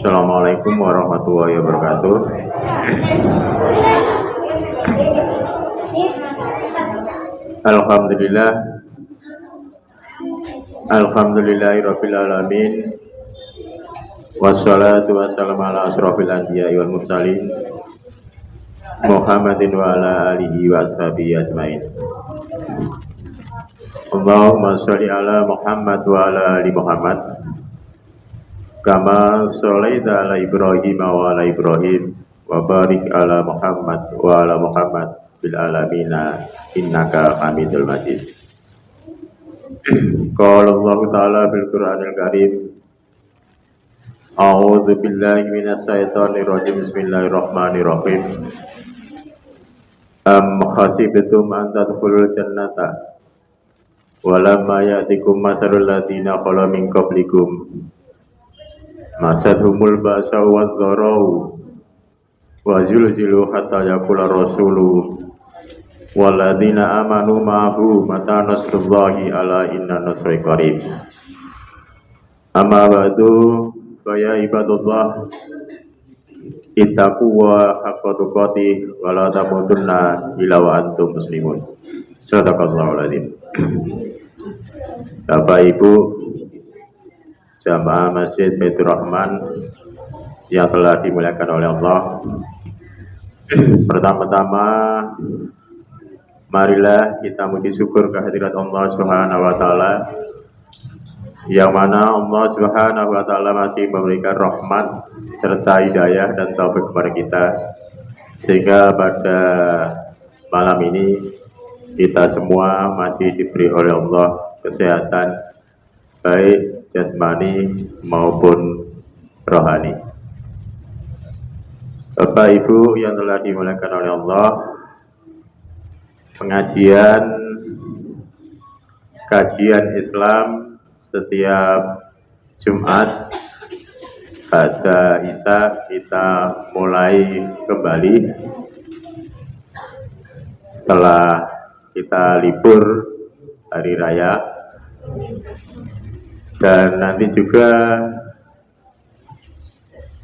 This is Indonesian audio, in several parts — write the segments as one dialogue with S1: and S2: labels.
S1: Assalamualaikum warahmatullahi wabarakatuh. Alhamdulillah, alhamdulillahirabbil alamin. Wassalatu wassalamu ala asrofil anbiya'i wal mursalin Muhammadin wa ala alihi wa ashabihi ajmain. Allahumma sholli ala Muhammad wa ala ali Muhammad kama sholaita ala Ibrahim wa ala Ibrahim wa barik ala Muhammad wa ala Muhammad bil alamina innaka hamidul majid. Qala Allah ta'ala bil Qur'anil Karim, a'udzu billahi minas syaitonir rajim, bismillahirrahmanirrahim. Am hasibtum an tadkhulul jannata walamma ya'tikum masalul ladzina khala min qablikum masadhumul ba'sa wadh-dharau wa zulzilu hatta yaqula rasulu walladzina amanu ma'ahu mata nasrullahi ala inna nasra qarib. Amma ba'du fa ya ibadallah ittaqu wa haqqa tuqatih wa la tamutunna illa wa antum muslimun. Shadaqallahul adzim. Bapak Ibu jamaah Masjid Baitur Rahman yang telah dimuliakan oleh Allah, pertama-tama marilah kita muji syukur kehadirat Allah Subhanahu wa taala, yang mana Allah Subhanahu wa taala masih memberikan rahmat serta hidayah dan taufik kepada kita, sehingga pada malam ini kita semua masih diberi oleh Allah kesehatan baik jasmani maupun rohani. Bapak Ibu yang telah dimuliakan oleh Allah, kajian Islam setiap Jumat pada Isya kita mulai kembali setelah kita libur hari raya, dan nanti juga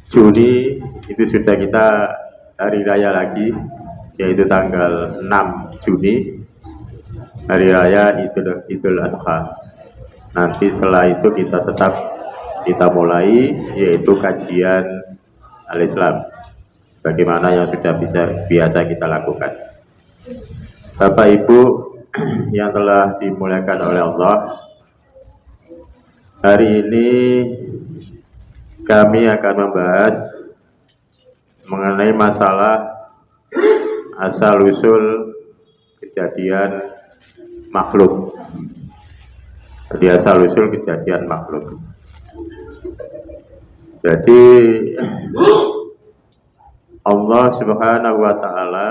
S1: Juni itu sudah kita hari raya lagi, yaitu tanggal 6 Juni hari raya Idul Adha. Nanti setelah itu kita mulai yaitu kajian Al-Islam, bagaimana yang sudah biasa kita lakukan. Bapak Ibu yang telah dimuliakan oleh Allah, hari ini kami akan membahas mengenai masalah asal-usul kejadian makhluk. Jadi asal-usul kejadian makhluk. Jadi Allah Subhanahu wa taala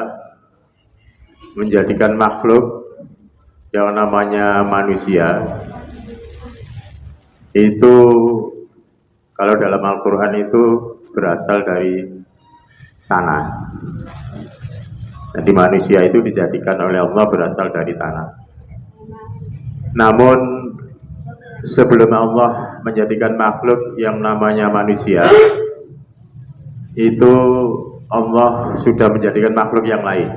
S1: menjadikan makhluk yang namanya manusia itu, kalau dalam Al-Quran itu berasal dari tanah. Jadi manusia itu dijadikan oleh Allah berasal dari tanah. Namun sebelum Allah menjadikan makhluk yang namanya manusia, itu Allah sudah menjadikan makhluk yang lain.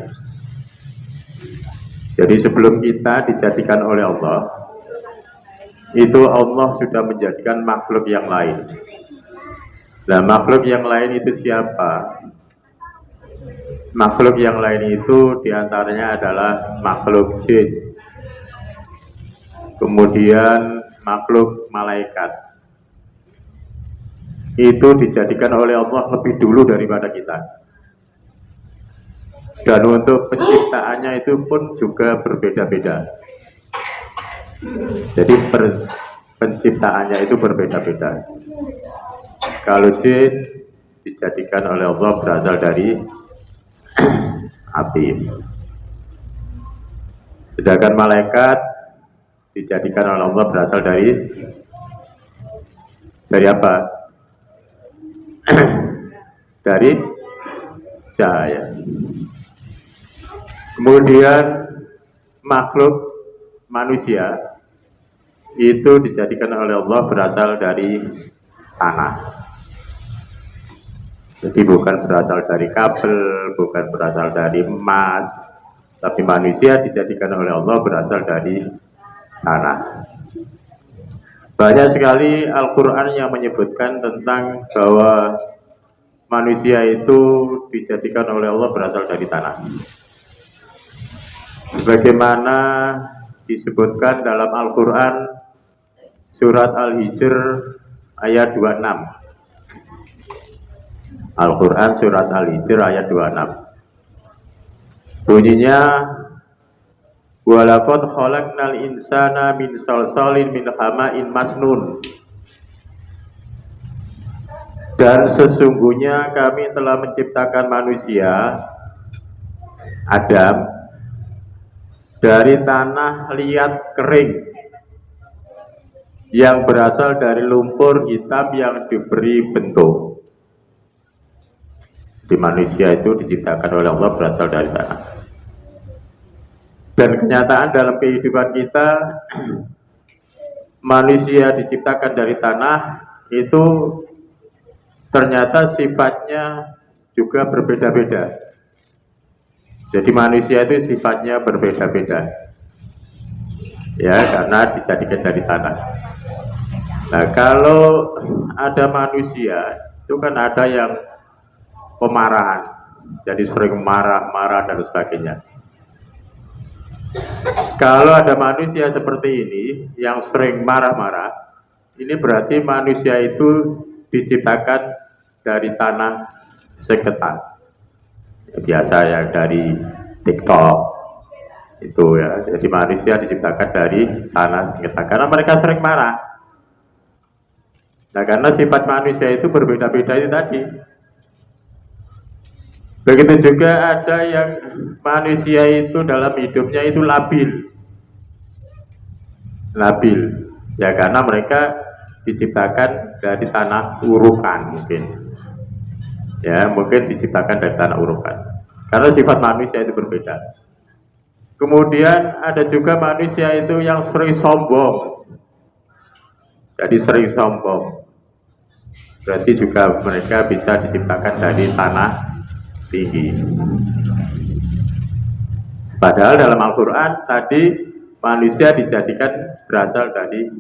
S1: Jadi sebelum kita dijadikan oleh Allah, itu Allah sudah menjadikan makhluk yang lain. Nah, makhluk yang lain itu siapa? Makhluk yang lain itu diantaranya adalah makhluk jin, kemudian makhluk malaikat. Itu dijadikan oleh Allah lebih dulu daripada kita. Dan untuk penciptaannya itu pun juga berbeda-beda. Jadi penciptaannya itu berbeda-beda. Kalau jin dijadikan oleh Allah berasal dari api. Sedangkan malaikat dijadikan oleh Allah berasal dari apa? Dari cahaya. Kemudian makhluk manusia itu dijadikan oleh Allah berasal dari tanah. Jadi bukan berasal dari kabel, bukan berasal dari emas, tapi manusia dijadikan oleh Allah berasal dari tanah. Banyak sekali Al-Quran yang menyebutkan tentang bahwa manusia itu dijadikan oleh Allah berasal dari tanah. Sebagaimana disebutkan dalam Al-Quran surat Al-Hijr ayat 26. Al-Quran surat Al-Hijr ayat 26. Bunyinya, walaqad khalaqnal insana min salsalin min hama'in masnun. Dan sesungguhnya kami telah menciptakan manusia Adam dari tanah liat kering yang berasal dari lumpur hitam yang diberi bentuk. Di manusia itu diciptakan oleh Allah berasal dari tanah. Dan kenyataan dalam kehidupan kita, manusia diciptakan dari tanah itu ternyata sifatnya juga berbeda-beda. Jadi manusia itu sifatnya berbeda-beda, ya, karena dijadikan dari tanah. Nah, kalau ada manusia itu kan ada yang pemarahan, jadi sering marah-marah dan sebagainya. Kalau ada manusia seperti ini yang sering marah-marah, ini berarti manusia itu diciptakan dari tanah seketan. Biasa ya dari TikTok itu ya. Jadi manusia diciptakan dari tanah seketan karena mereka sering marah. Nah, karena sifat manusia itu berbeda-beda itu tadi. Begitu juga ada yang manusia itu dalam hidupnya itu labil, ya karena mereka diciptakan dari tanah urukan mungkin, ya mungkin diciptakan dari tanah urukan, karena sifat manusia itu berbeda. Kemudian ada juga manusia itu yang sering sombong, jadi sering sombong, berarti juga mereka bisa diciptakan dari tanah tinggi. Padahal dalam Al-Quran tadi manusia dijadikan berasal dari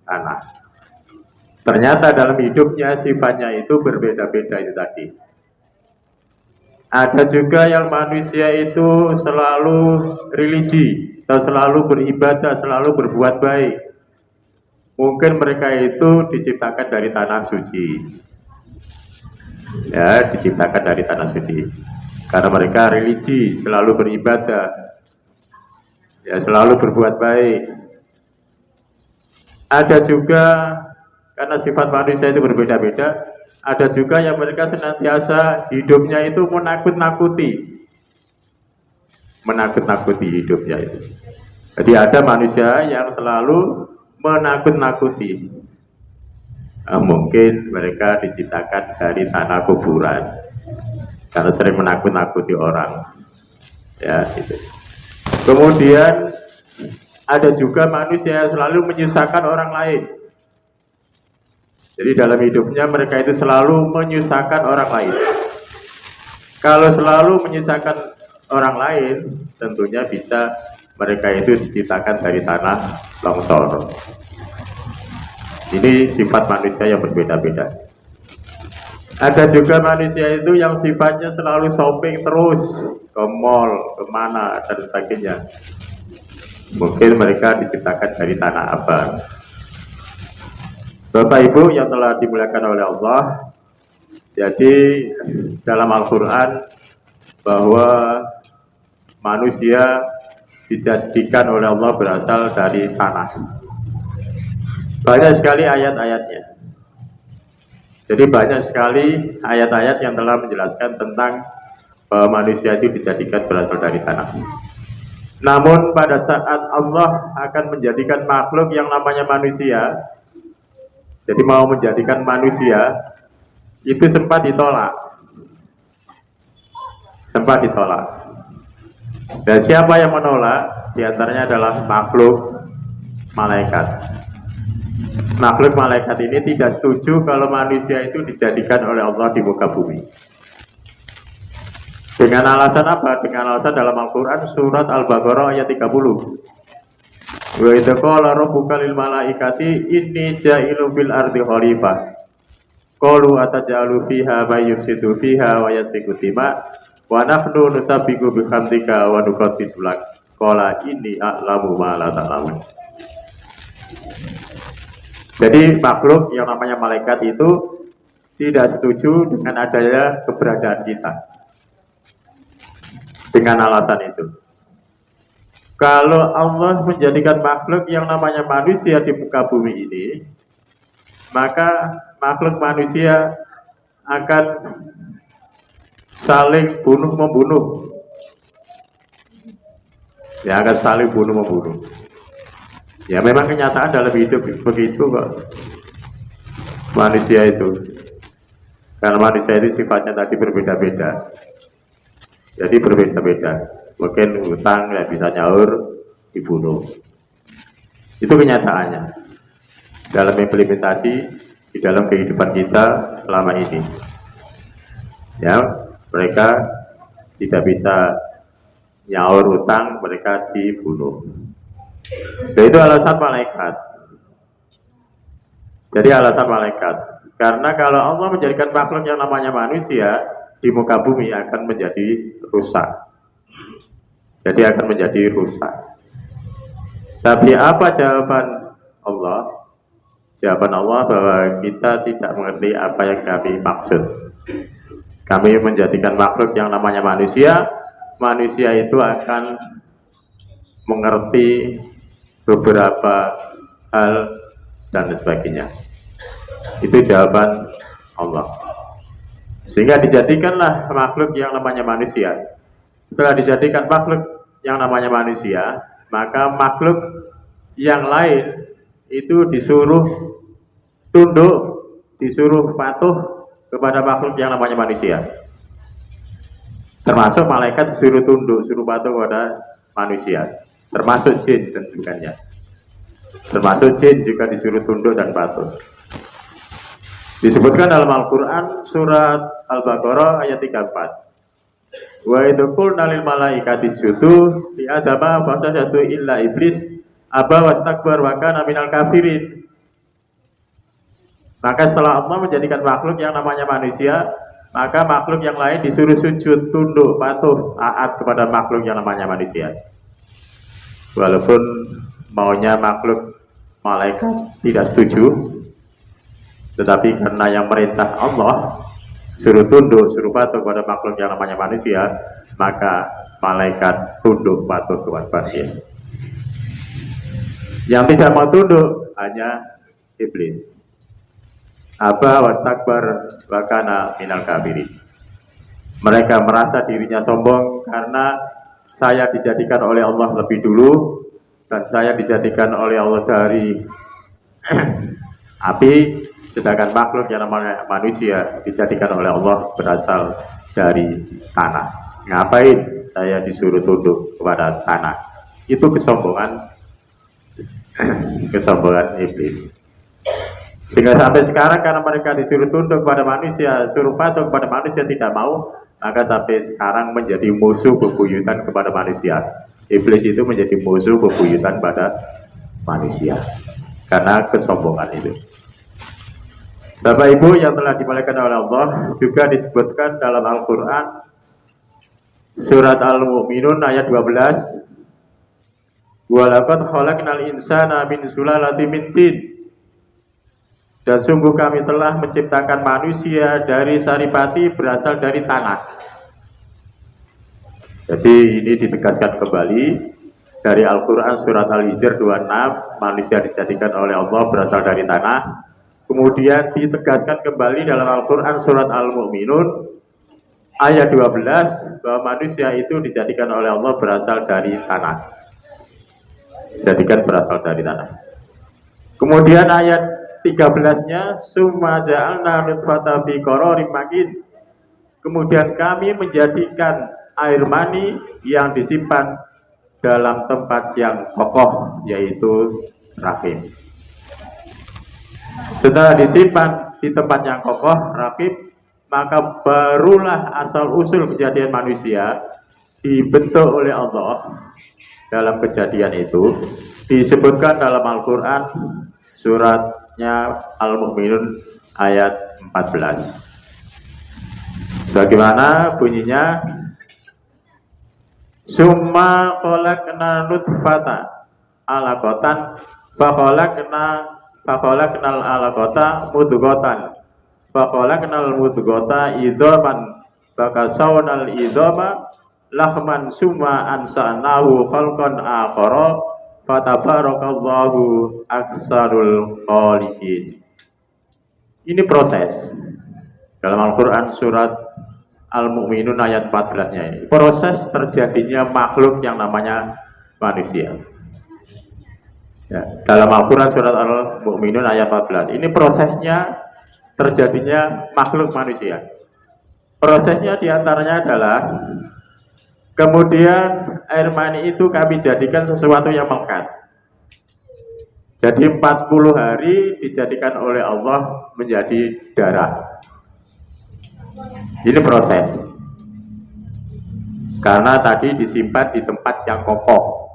S1: tanah. Ternyata dalam hidupnya sifatnya itu berbeda-beda itu tadi. Ada juga yang manusia itu selalu religi atau selalu beribadah, selalu berbuat baik. Mungkin mereka itu diciptakan dari tanah suci. Ya, diciptakan dari tanah suci karena mereka religi, selalu beribadah, ya selalu berbuat baik. Ada juga karena sifat manusia itu berbeda-beda, ada juga yang mereka senantiasa hidupnya itu menakut-nakuti hidupnya itu. Jadi ada manusia yang selalu menakut-nakuti. Mungkin mereka diciptakan dari tanah kuburan karena sering menakut-nakuti orang, ya gitu. Kemudian ada juga manusia yang selalu menyusahkan orang lain. Jadi dalam hidupnya mereka itu selalu menyusahkan orang lain. Kalau selalu menyusahkan orang lain, tentunya bisa mereka itu diciptakan dari tanah longsor. Ini sifat manusia yang berbeda-beda. Ada juga manusia itu yang sifatnya selalu shopping terus, ke mall, kemana, dan sebagainya. Mungkin mereka diciptakan dari tanah abang. Bapak Ibu yang telah dimuliakan oleh Allah, jadi dalam Al-Quran bahwa manusia dijadikan oleh Allah berasal dari tanah. Banyak sekali ayat-ayatnya. Jadi banyak sekali ayat-ayat yang telah menjelaskan tentang bahwa manusia itu dijadikan berasal dari tanah. Namun pada saat Allah akan menjadikan makhluk yang namanya manusia, jadi mau menjadikan manusia, itu sempat ditolak. Dan siapa yang menolak? Di antaranya adalah makhluk malaikat. Makhluk malaikat ini tidak setuju kalau manusia itu dijadikan oleh Allah di muka bumi. Dengan alasan apa? Dengan alasan dalam Al-Quran surat Al-Baqarah ayat 30. Wa idza qala rabbuka lil malaikati inni ja'ilun fil ardi khalifah. Qalu ataj'alu fiha may yufsidu fiha wa yasfiku dima wa nahnu nusabbihu bihamdika wa nuqaddisu lak. Qala inni a'lamu ma la ta'lamun. Jadi makhluk yang namanya malaikat itu tidak setuju dengan adanya keberadaan kita. Dengan alasan itu. Kalau Allah menjadikan makhluk yang namanya manusia di muka bumi ini, maka makhluk manusia akan saling bunuh-membunuh. Ya, akan saling bunuh-membunuh. Ya, memang kenyataan dalam hidup begitu kok. Manusia itu. Karena manusia itu sifatnya tadi berbeda-beda. Jadi berbeda-beda. Mungkin hutang nggak bisa nyaur, dibunuh. Itu kenyataannya. Dalam implementasi di dalam kehidupan kita selama ini. Ya, mereka tidak bisa nyaur hutang, mereka dibunuh. Dan itu alasan malaikat. Jadi alasan malaikat. Karena kalau Allah menjadikan makhluk yang namanya manusia di muka bumi akan menjadi rusak. Jadi akan menjadi rusak. Tapi apa jawaban Allah? Jawaban Allah bahwa kita tidak mengerti apa yang kami maksud. Kami menjadikan makhluk yang namanya manusia. Manusia itu akan mengerti beberapa hal dan sebagainya. Itu jawaban Allah. Sehingga dijadikanlah makhluk yang namanya manusia. Setelah dijadikan makhluk yang namanya manusia, maka makhluk yang lain itu disuruh tunduk, disuruh patuh kepada makhluk yang namanya manusia. Termasuk malaikat disuruh tunduk, suruh patuh kepada manusia. Termasuk jin tentunya. Termasuk jin juga disuruh tunduk dan patuh. Disebutkan dalam Al-Quran surat Al-Baqarah ayat 34. Wa idh qulna lil malaikati isjudu li adama fasajadu illa iblis aba wastakbar wa kana minal kafirin. Maka setelah Allah menjadikan makhluk yang namanya manusia, maka makhluk yang lain disuruh sujud, tunduk, patuh, taat kepada makhluk yang namanya manusia. Walaupun maunya makhluk malaikat tidak setuju, tetapi karena yang merintah Allah suruh tunduk, suruh patuh kepada makhluk yang namanya manusia, maka malaikat tunduk patuh kepada dia. Yang tidak mau tunduk hanya iblis. Aba wastakbar wa kana minal kafirin. Mereka merasa dirinya sombong karena saya dijadikan oleh Allah lebih dulu dan saya dijadikan oleh Allah dari api. Sedangkan makhluk yang namanya manusia dijadikan oleh Allah berasal dari tanah. Ngapain saya disuruh tunduk kepada tanah? Itu kesombongan iblis. Sehingga sampai sekarang karena mereka disuruh tunduk kepada manusia, suruh patuh kepada manusia tidak mau, maka sampai sekarang menjadi musuh bebuyutan kepada manusia. Iblis itu menjadi musuh bebuyutan pada manusia karena kesombongan itu. Bapak Ibu yang telah dimuliakan oleh Allah, juga disebutkan dalam Al-Quran surat Al-Mu'minun ayat 12. Walaqad khalaqnal insana min sulalatin min tin. Dan sungguh kami telah menciptakan manusia dari saripati berasal dari tanah. Jadi ini ditegaskan kembali dari Al-Quran surat Al-Hijr 26, manusia dijadikan oleh Allah berasal dari tanah. Kemudian ditegaskan kembali dalam Al-Quran surat Al-Mu'minun ayat 12 bahwa manusia itu dijadikan oleh Allah berasal dari tanah. Dijadikan berasal dari tanah. Kemudian ayat 13-nya summa ja'alna nutfatan fi qararin makin. Kemudian kami menjadikan air mani yang disimpan dalam tempat yang kokoh, yaitu rahim. Setelah disimpan di tempat yang kokoh, rahim, maka barulah asal-usul kejadian manusia dibentuk oleh Allah. Dalam kejadian itu disebutkan dalam Al-Quran suratnya Al-Mu'minun ayat 14. Bagaimana bunyinya? Summa khalaqna nutfata alaqatan fakhalaqnal alaqata mudghatan fakhalaqnal mudghata idhaman fakasawnal idhama lahman summa ansa'nahu khalqan akhara fatabarakallahu aksarul khaliqin. Ini proses dalam Al-Quran surat Al-Mu'minun ayat 14-nya ini. Proses terjadinya makhluk yang namanya manusia. Ya, dalam Al-Quran surat Al-Mu'minun ayat 14. Ini prosesnya terjadinya makhluk manusia. Prosesnya diantaranya adalah kemudian air mani itu kami jadikan sesuatu yang melekat. Jadi 40 hari dijadikan oleh Allah menjadi darah. Ini proses. Karena tadi disimpan di tempat yang kokoh.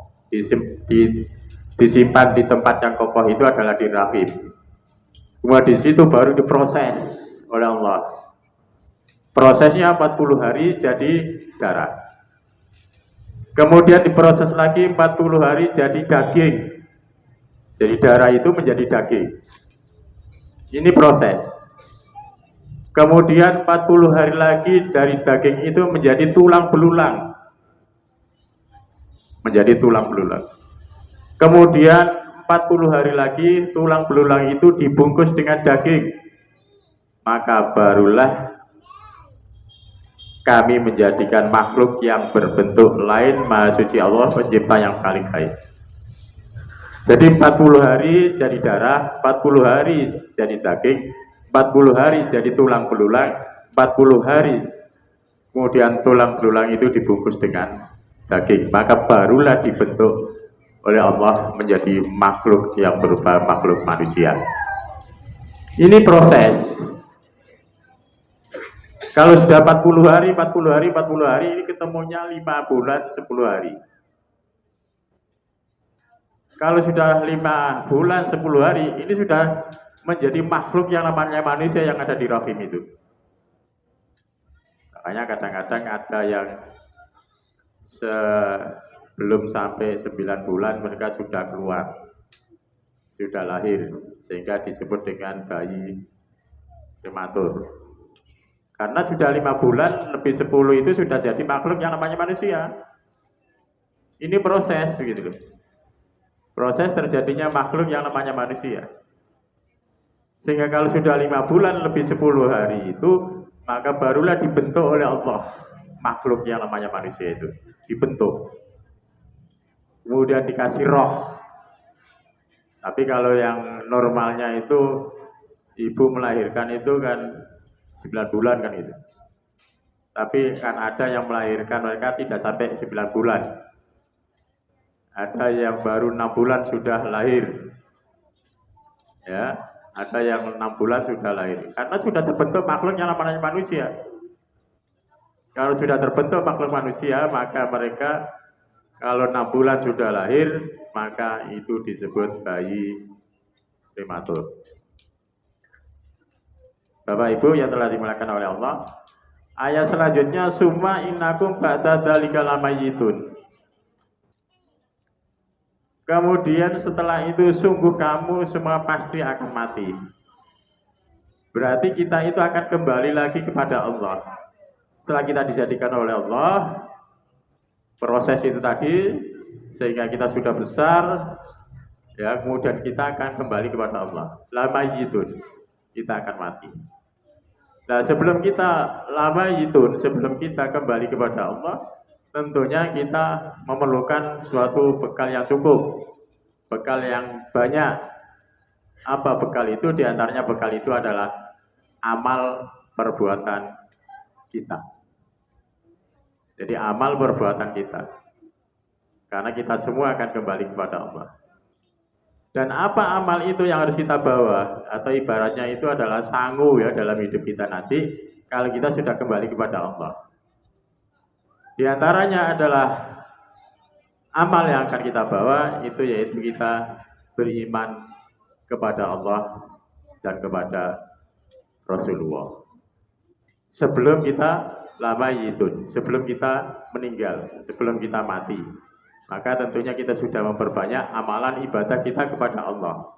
S1: Disimpan di tempat yang kokoh itu adalah di rahim. Kemudian di situ baru diproses oleh Allah. Prosesnya 40 hari jadi darah. Kemudian diproses lagi 40 hari jadi daging. Jadi darah itu menjadi daging. Ini proses. Kemudian 40 hari lagi dari daging itu menjadi tulang belulang. Menjadi tulang belulang. Kemudian 40 hari lagi tulang belulang itu dibungkus dengan daging. Maka barulah kami menjadikan makhluk yang berbentuk lain Maha Suci Allah, pencipta yang paling baik. Jadi 40 hari jadi darah, 40 hari jadi daging, 40 hari jadi tulang belulang, 40 hari kemudian tulang belulang itu dibungkus dengan daging. Maka barulah dibentuk oleh Allah menjadi makhluk yang berupa makhluk manusia. Ini proses. Kalau sudah 40 hari, 40 hari, 40 hari, ini ketemunya 5 bulan, 10 hari. Kalau sudah 5 bulan, 10 hari, ini sudah menjadi makhluk yang namanya manusia yang ada di rahim itu. Makanya kadang-kadang ada yang sebelum sampai 9 bulan mereka sudah keluar, sudah lahir, sehingga disebut dengan bayi prematur. Karena sudah 5 bulan, lebih 10 itu sudah jadi makhluk yang namanya manusia. Ini proses, begitu loh. Proses terjadinya makhluk yang namanya manusia. Sehingga kalau sudah 5 bulan, lebih 10 hari itu, maka barulah dibentuk oleh Allah makhluk yang namanya manusia itu. Dibentuk. Kemudian dikasih roh. Tapi kalau yang normalnya itu, ibu melahirkan itu kan 9 bulan kan itu. Tapi kan ada yang melahirkan mereka tidak sampai 9 bulan. Ada yang baru 6 bulan sudah lahir. Ya, ada yang 6 bulan sudah lahir. Karena sudah terbentuk makhluk yang namanya manusia. Kalau sudah terbentuk makhluk manusia, maka mereka kalau 6 bulan sudah lahir, maka itu disebut bayi prematur. Bapak Ibu yang telah dimuliakan oleh Allah, ayat selanjutnya summa innakum ba'da dzalika lamayitun. Kemudian setelah itu sungguh kamu semua pasti akan mati. Berarti kita itu akan kembali lagi kepada Allah. Setelah kita dijadikan oleh Allah, proses itu tadi sehingga kita sudah besar, ya, kemudian kita akan kembali kepada Allah. Lamayitun, kita akan mati. Nah, sebelum kita sebelum kita kembali kepada Allah, tentunya kita memerlukan suatu bekal yang cukup, bekal yang banyak. Apa bekal itu? Di antaranya bekal itu adalah amal perbuatan kita. Jadi amal perbuatan kita. Karena kita semua akan kembali kepada Allah. Dan apa amal itu yang harus kita bawa? Atau ibaratnya itu adalah sangu ya dalam hidup kita nanti. kalau kita sudah kembali kepada Allah. Di antaranya adalah amal yang akan kita bawa itu yaitu kita beriman kepada Allah dan kepada Rasulullah. Sebelum kita lamayitun, sebelum kita meninggal, sebelum kita mati, maka tentunya kita sudah memperbanyak amalan ibadah kita kepada Allah.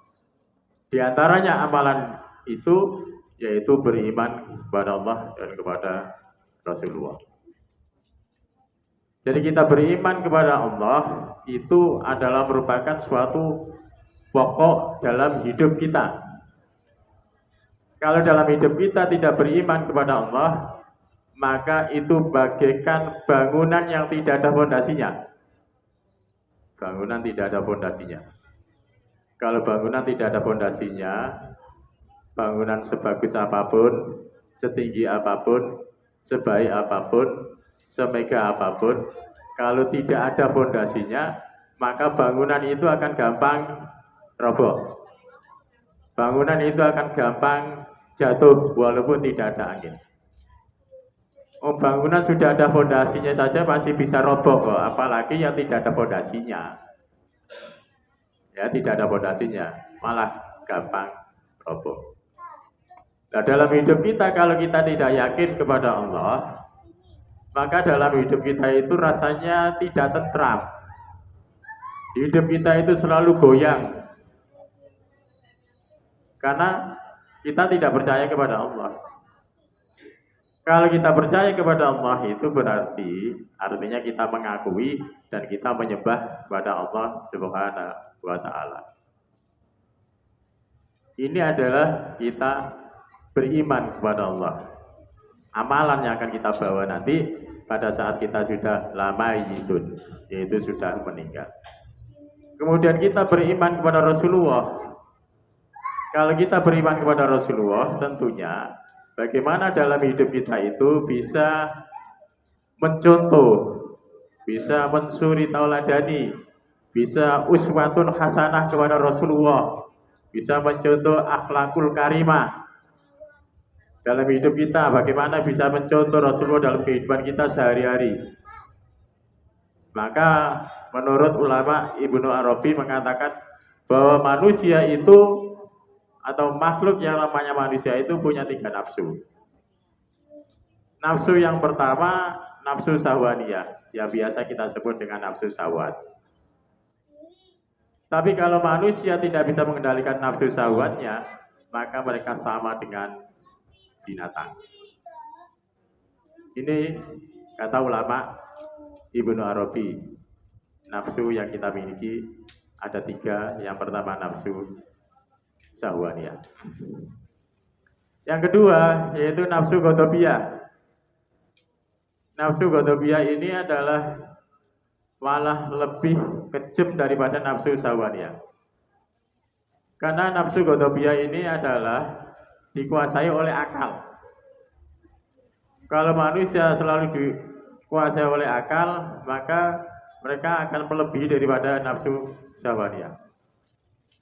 S1: Di antaranya amalan itu yaitu beriman kepada Allah dan kepada Rasulullah. Jadi kita beriman kepada Allah itu adalah merupakan suatu pokok dalam hidup kita. Kalau dalam hidup kita tidak beriman kepada Allah, maka itu bagaikan bangunan yang tidak ada fondasinya. Bangunan tidak ada fondasinya. Kalau bangunan tidak ada fondasinya, bangunan sebagus apapun, setinggi apapun, sebaik apapun, semegah apapun, kalau tidak ada fondasinya, maka bangunan itu akan gampang roboh. Bangunan itu akan gampang jatuh walaupun tidak ada angin. Bangunan sudah ada fondasinya saja masih bisa roboh kok, apalagi yang tidak ada fondasinya. Ya, tidak ada fondasinya, malah gampang roboh. Nah, dalam hidup kita kalau kita tidak yakin kepada Allah, maka dalam hidup kita itu rasanya tidak tentram. Hidup kita itu selalu goyang. Karena kita tidak percaya kepada Allah. Kalau kita percaya kepada Allah itu berarti artinya kita mengakui dan kita menyembah kepada Allah Subhanahu wa Ta'ala. Ini adalah kita beriman kepada Allah. Amalan yang akan kita bawa nanti pada saat kita sudah lamayitun, yaitu sudah meninggal. Kemudian kita beriman kepada Rasulullah. Kalau kita beriman kepada Rasulullah, tentunya bagaimana dalam hidup kita itu bisa mencontoh, bisa mensuri tauladani, bisa uswatun hasanah kepada Rasulullah, bisa mencontoh akhlakul karimah dalam hidup kita, bagaimana bisa mencontoh Rasulullah dalam kehidupan kita sehari-hari. Maka menurut ulama Ibnu Arabi mengatakan bahwa manusia itu atau makhluk yang namanya manusia itu punya 3 nafsu. Nafsu yang pertama, nafsu syahwaniyah, yang biasa kita sebut dengan nafsu syahwat. Tapi kalau manusia tidak bisa mengendalikan nafsu syahwatnya, maka mereka sama dengan binatang. Ini kata ulama Ibnu Arabi. Nafsu yang kita miliki ada 3. Yang pertama nafsu syahwaniyah. Yang kedua yaitu nafsu ghadabiyah. Nafsu ghadabiyah ini adalah malah lebih kejam daripada nafsu syahwaniyah. Karena nafsu ghadabiyah ini adalah dikuasai oleh akal. Kalau manusia selalu dikuasai oleh akal, maka mereka akan melebihi daripada nafsu syahwaniyah.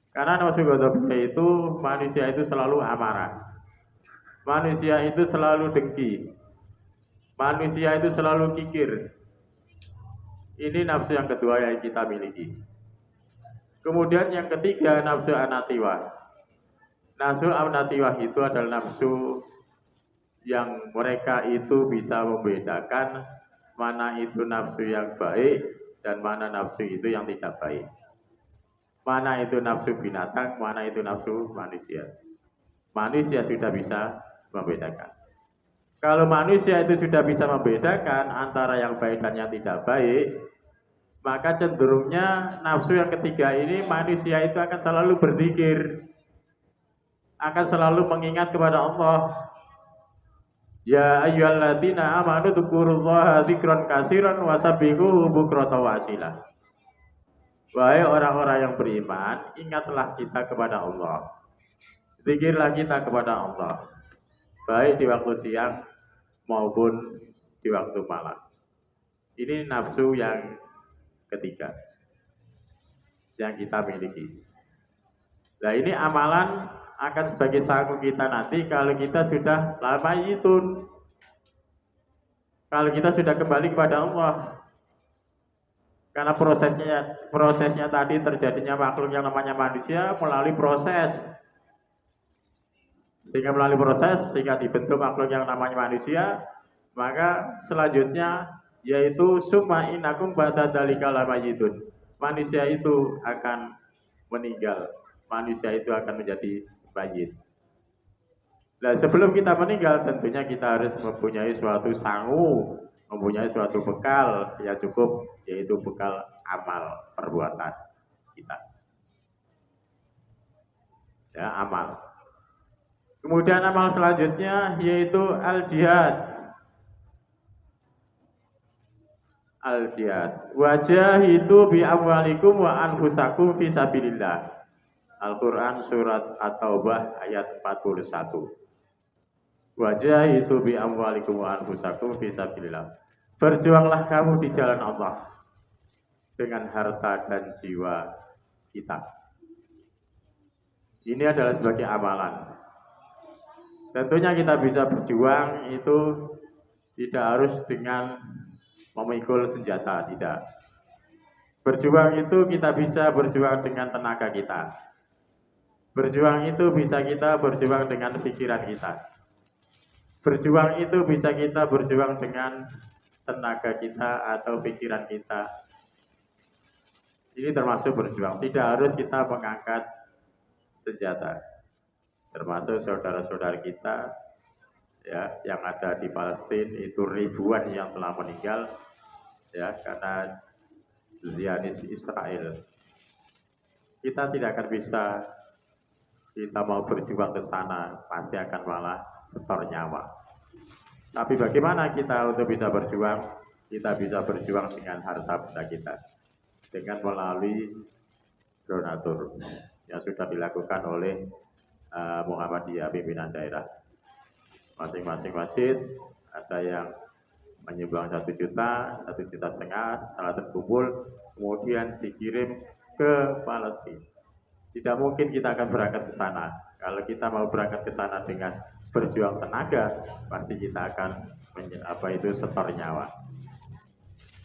S1: Karena nafsu ghadabiyah itu manusia itu selalu amarah. Manusia itu selalu dengki. Manusia itu selalu kikir. Ini nafsu yang kedua yang kita miliki. Kemudian yang ketiga nafsu anatiwah. Nafsu anatiwah itu adalah nafsu yang mereka itu bisa membedakan mana itu nafsu yang baik dan mana nafsu itu yang tidak baik. Mana itu nafsu binatang, mana itu nafsu manusia. Manusia sudah bisa membedakan. Kalau manusia itu sudah bisa membedakan antara yang baik dan yang tidak baik, maka cenderungnya nafsu yang ketiga ini manusia itu akan selalu berzikir, akan selalu mengingat kepada Allah. Ya ayyuhalladzina amanu dzkurullaha dzikran katsiran wasabbihuhu bukratan wa asila. Wahai orang-orang yang beriman, ingatlah kita kepada Allah. Zikirlah kita kepada Allah, baik di waktu siang maupun di waktu malam. Ini nafsu yang ketiga yang kita miliki. Nah, ini amalan akan sebagai sanggup kita nanti kalau kita sudah lamayitun, Kalau kita sudah kembali kepada Allah, karena prosesnya tadi terjadinya makhluk yang namanya manusia melalui proses, sehingga dibentuk makhluk yang namanya manusia. Maka selanjutnya yaitu summa innakum ba'da dzalika lamayitun. Manusia itu akan meninggal, manusia itu akan menjadi mayit. Nah, sebelum kita meninggal tentunya kita harus mempunyai suatu sangu, mempunyai suatu bekal yang cukup, yaitu bekal amal perbuatan kita. Ya, amal. Kemudian amal selanjutnya yaitu al-jihad. Al-jihad. Wajahidu bi amwalikum wa anfusakum fi sabilillah. Al-Quran surat At-Taubah ayat 41. Wajahidu bi amwalikum wa anfusakum fi sabilillah. Berjuanglah kamu di jalan Allah dengan harta dan jiwa kita. Ini adalah sebagai amalan. Tentunya kita bisa berjuang itu tidak harus dengan memikul senjata, tidak. Berjuang itu kita bisa berjuang dengan tenaga kita. Berjuang itu bisa kita berjuang dengan pikiran kita. Berjuang itu bisa kita berjuang dengan tenaga kita atau pikiran kita. Ini termasuk berjuang. Tidak harus kita mengangkat senjata. Termasuk saudara-saudara kita ya yang ada di Palestina, itu ribuan yang telah meninggal ya karena Zionis Israel. Kita tidak akan bisa, kita mau berjuang ke sana pasti akan malah setor nyawa. Tapi bagaimana kita untuk bisa berjuang? Kita bisa berjuang dengan harta benda kita, dengan melalui donatur yang sudah dilakukan oleh Muhammadiyah pimpinan daerah. Masing-masing masjid ada yang menyumbang 1 juta, 1,5 juta, setelah terkumpul kemudian dikirim ke Palestina. Tidak mungkin kita akan berangkat ke sana. Kalau kita mau berangkat ke sana dengan berjuang tenaga, pasti kita akan setor nyawa.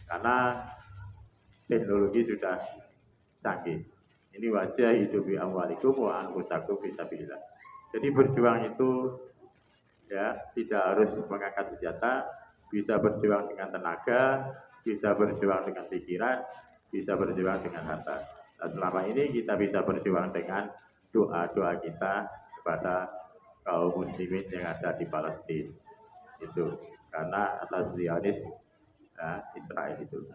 S1: Karena teknologi sudah canggih. Ini wajah hidup bi amwalikum wa anfusakum fi sabilillah. Jadi berjuang itu ya tidak harus mengangkat senjata, bisa berjuang dengan tenaga, bisa berjuang dengan pikiran, bisa berjuang dengan harta. Nah, selama ini kita bisa berjuang dengan doa-doa kita kepada kaum muslimin yang ada di Palestina. Itu karena atas Zionis Israel itu.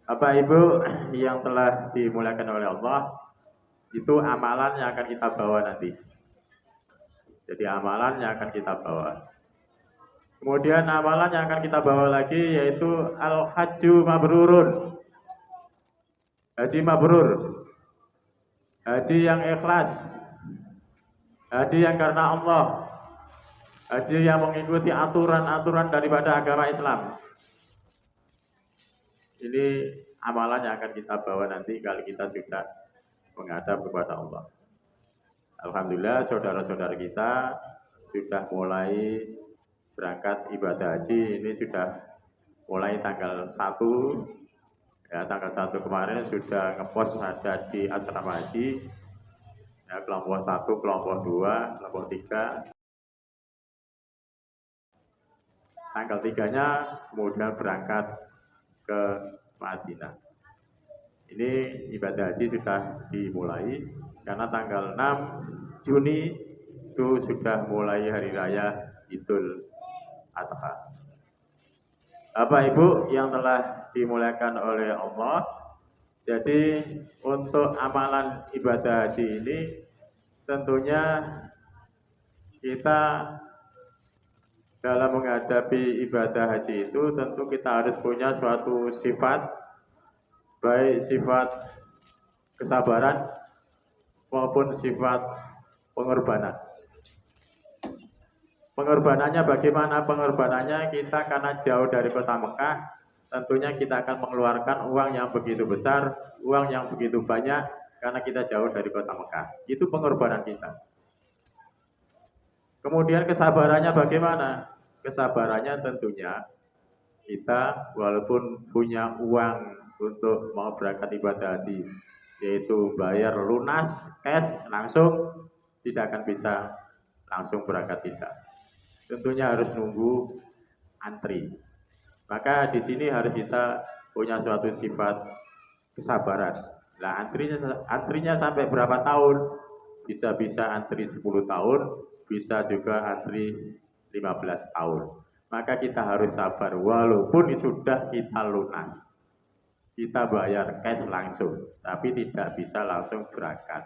S1: Bapak Ibu yang telah dimuliakan oleh Allah, itu amalan yang akan kita bawa nanti. Jadi amalan yang akan kita bawa. Kemudian amalan yang akan kita bawa lagi yaitu al-hajju mabrurun. Haji mabrur. Haji yang ikhlas. Haji yang karena Allah. Haji yang mengikuti aturan-aturan daripada agama Islam. Ini amalan yang akan kita bawa nanti kalau kita sudah menghadap kepada Allah. Alhamdulillah saudara-saudara kita sudah mulai berangkat ibadah haji. Ini sudah mulai tanggal 1 ya, tanggal 1 kemarin sudah ngepost ada di asrama haji ya, kelompok 1, kelompok 2, kelompok 3. Tanggal 3-nya kemudian berangkat ke Madinah. Ini ibadah haji sudah dimulai karena tanggal 6 Juni itu sudah mulai hari raya Idul Adha. Bapak Ibu yang telah dimuliakan oleh Allah, jadi untuk amalan ibadah haji ini tentunya kita dalam menghadapi ibadah haji itu tentu kita harus punya suatu sifat, baik sifat kesabaran maupun sifat pengorbanan. Pengorbanannya bagaimana? Pengorbanannya kita karena jauh dari kota Mekah, tentunya kita akan mengeluarkan uang yang begitu besar, uang yang begitu banyak karena kita jauh dari kota Mekah. Itu pengorbanan kita. Kemudian kesabarannya bagaimana? Kesabarannya tentunya kita walaupun punya uang untuk mau berangkat ibadah haji, yaitu bayar lunas, cash, langsung, tidak akan bisa langsung berangkat tidak. Tentunya harus nunggu antri. Maka di sini harus kita punya suatu sifat kesabaran. Nah, antrinya sampai berapa tahun? Bisa-bisa antri 10 tahun, bisa juga antri 15 tahun. Maka kita harus sabar walaupun sudah kita lunas. Kita bayar cash langsung, tapi tidak bisa langsung berangkat.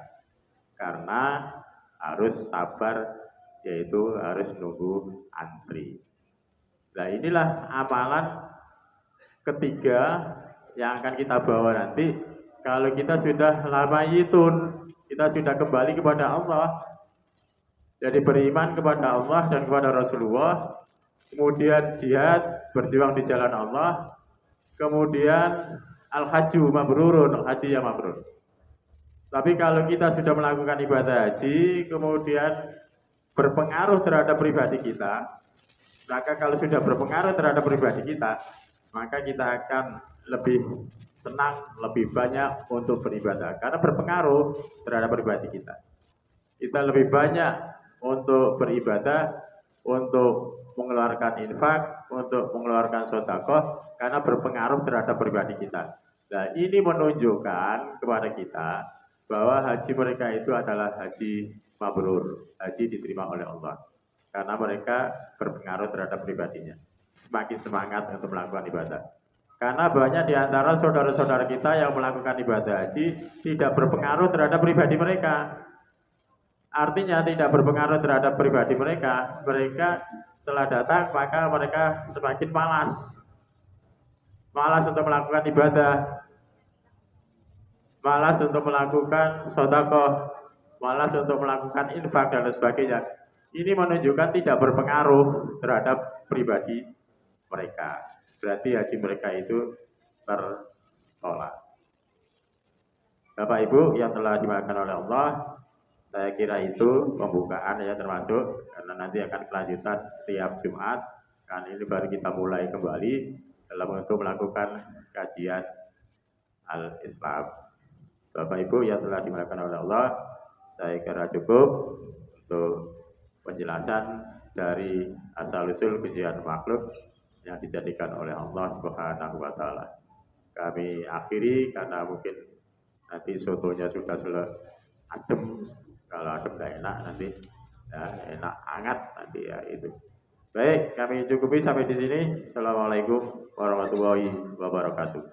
S1: Karena harus sabar, yaitu harus nunggu antri. Nah, inilah amalan ketiga yang akan kita bawa nanti. Kalau kita sudah lama yitun, kita sudah kembali kepada Allah, jadi beriman kepada Allah dan kepada Rasulullah, kemudian jihad, berjuang di jalan Allah, kemudian al-hajju mabrurun, haji yang mabrur. Tapi kalau kita sudah melakukan ibadah haji, kemudian berpengaruh terhadap pribadi kita, maka kalau sudah berpengaruh terhadap pribadi kita, maka kita akan lebih senang, lebih banyak untuk beribadah. Karena berpengaruh terhadap pribadi kita. Kita lebih banyak untuk beribadah, untuk mengeluarkan infak, untuk mengeluarkan sedekah, karena berpengaruh terhadap pribadi kita. Nah, ini menunjukkan kepada kita bahwa haji mereka itu adalah haji mabrur, haji diterima oleh Allah. Karena mereka berpengaruh terhadap pribadinya. Semakin semangat untuk melakukan ibadah. Karena banyak di antara saudara-saudara kita yang melakukan ibadah haji tidak berpengaruh terhadap pribadi mereka. Artinya tidak berpengaruh terhadap pribadi mereka. Mereka setelah datang maka mereka semakin malas. Malas untuk melakukan ibadah. Malas untuk melakukan sedekah. Malas untuk melakukan infak dan sebagainya. Ini menunjukkan tidak berpengaruh terhadap pribadi mereka. Berarti haji mereka itu tertolak. Bapak Ibu yang telah dimakan oleh Allah, saya kira itu pembukaan ya, termasuk karena nanti akan kelanjutan setiap Jumat. Kan ini baru kita mulai kembali dalam untuk melakukan kajian al-Islam. Bapak Ibu yang telah dimakan oleh Allah, saya kira cukup untuk penjelasan dari asal-usul kajian makhluk yang dijadikan oleh Allah Subhanahu wa taala. Kami akhiri karena mungkin nanti sotonya sudah adem. Kalau adem tidak enak nanti ya, enak hangat nanti ya itu. Baik, kami cukupi sampai di sini. Assalamualaikum warahmatullahi wabarakatuh.